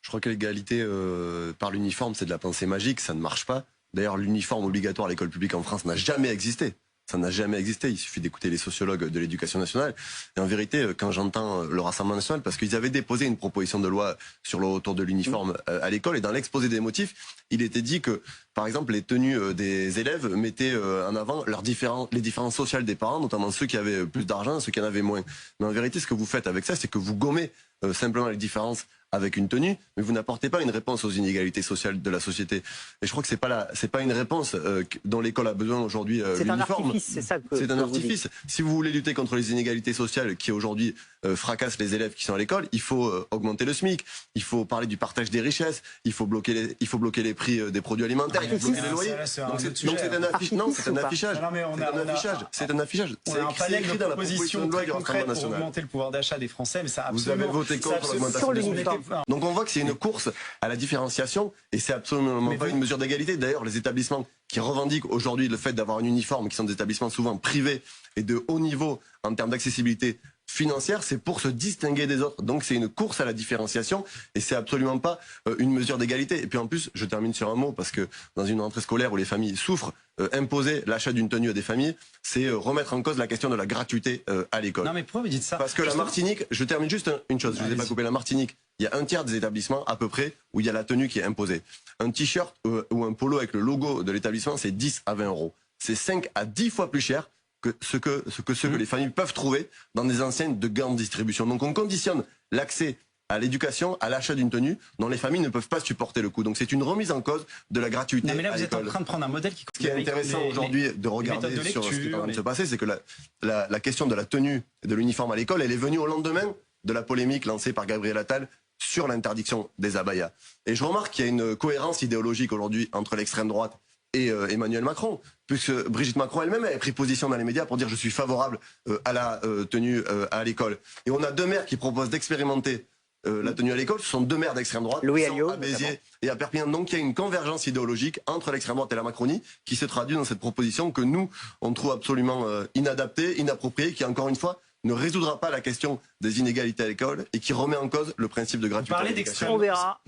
Je crois que l'égalité par l'uniforme, c'est de la pensée magique, ça ne marche pas. D'ailleurs, l'uniforme obligatoire à l'école publique en France n'a jamais existé. Ça n'a jamais existé. Il suffit d'écouter les sociologues de l'éducation nationale. Et en vérité, quand j'entends le Rassemblement national, parce qu'ils avaient déposé une proposition de loi sur le retour de l'uniforme à l'école, et dans l'exposé des motifs, il était dit que, par exemple, les tenues des élèves mettaient en avant les différences sociales des parents, notamment ceux qui avaient plus d'argent, ceux qui en avaient moins. Mais en vérité, ce que vous faites avec ça, c'est que vous gommez simplement les différences avec une tenue, mais vous n'apportez pas une réponse aux inégalités sociales de la société. Et je crois que c'est pas une réponse dont l'école a besoin aujourd'hui. C'est un artifice, c'est ça que c'est un artifice. Si vous voulez lutter contre les inégalités sociales qui aujourd'hui fracassent les élèves qui sont à l'école, il faut augmenter le SMIC, il faut parler du partage des richesses, il faut bloquer les prix des produits alimentaires, il faut bloquer les loyers. Donc c'est un affichage. C'est un affichage. C'est écrit dans la proposition de loi du Rassemblement national. Pour augmenter le pouvoir d'achat des Français, mais ça vous avez voté contre l'augmentation de l'uniforme. Donc on voit que c'est une course à la différenciation et c'est absolument pas une mesure d'égalité. D'ailleurs, les établissements qui revendiquent aujourd'hui le fait d'avoir un uniforme, qui sont des établissements souvent privés et de haut niveau en termes d'accessibilité financière, c'est pour se distinguer des autres. Donc c'est une course à la différenciation et c'est absolument pas une mesure d'égalité. Et puis en plus, je termine sur un mot, parce que dans une rentrée scolaire où les familles souffrent, imposer l'achat d'une tenue à des familles, c'est remettre en cause la question de la gratuité à l'école. Non mais pourquoi vous dites ça? Parce que la Martinique, je termine juste une chose, je vous ai pas coupé, la Martinique, il y a un tiers des établissements à peu près où il y a la tenue qui est imposée. Un t-shirt ou un polo avec le logo de l'établissement, c'est 10 à 20 euros. C'est 5 à 10 fois plus cher que ce que les familles peuvent trouver dans des enseignes de grande distribution. Donc on conditionne l'accès à l'éducation, à l'achat d'une tenue dont les familles ne peuvent pas supporter le coût. Donc c'est une remise en cause de la gratuité. Non mais là vous êtes en train de prendre un modèle qui... Ce qui est intéressant aujourd'hui de regarder sur ce qui est en train de se passer, c'est que la question de la tenue et de l'uniforme à l'école, elle est venue au lendemain de la polémique lancée par Gabriel Attal sur l'interdiction des abayas. Et je remarque qu'il y a une cohérence idéologique aujourd'hui entre l'extrême droite et Emmanuel Macron, puisque Brigitte Macron elle-même a pris position dans les médias pour dire je suis favorable à la tenue à l'école. Et on a deux maires qui proposent d'expérimenter la tenue à l'école. Ce sont deux maires d'extrême droite, à Béziers et à Perpignan. Donc il y a une convergence idéologique entre l'extrême droite et la Macronie qui se traduit dans cette proposition que nous, on trouve absolument inadaptée, inappropriée, qui encore une fois ne résoudra pas la question des inégalités à l'école et qui remet en cause le principe de gratuité. On verra.